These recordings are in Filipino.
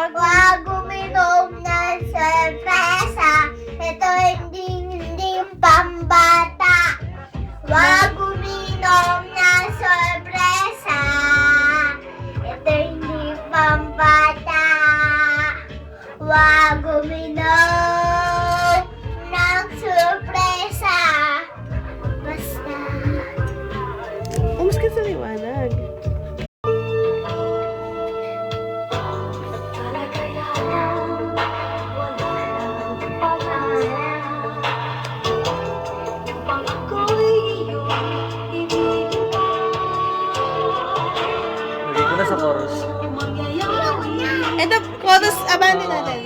Wag uminom ng sorpresa. Ito hindi pambata. Wag uminom ng sorpresa. Ito hindi pambata. Wag uminom ng sorpresa. Basta. Umus ka sa liwanag. Lagay ko na sa chorus. Ito, chorus, abanin natin.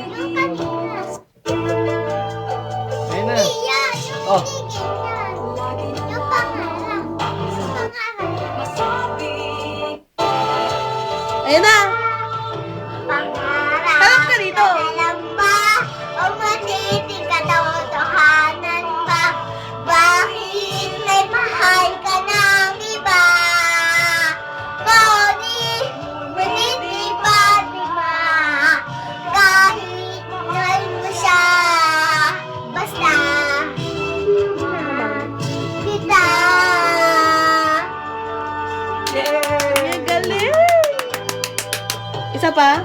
Ayun na. Yan, yung Oh. pinigil yan. Yung pangarap. Ayun na. Pangarap. Harap ka dito. Alam ba? O matitig ka totohanan ba? Bakit may mahal ka ng iba? Ngunit iba, di ba? Kahit mahal mo siya, basta kita. Ang galing. Isa pa.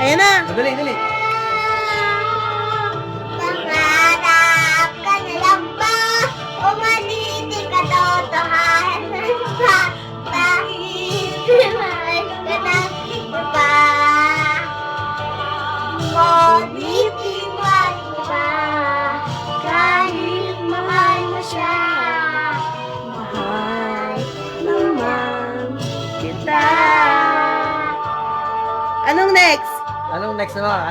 Ayun na. Dali, dali. Pangarap ka na lang ba? O matitig ka totohanan ba? Bakit mahal ka ng iba? Ngunit iba, iba. Kahit mahal mo siya, Mahal naman kita. Anong next? Anong next na mga?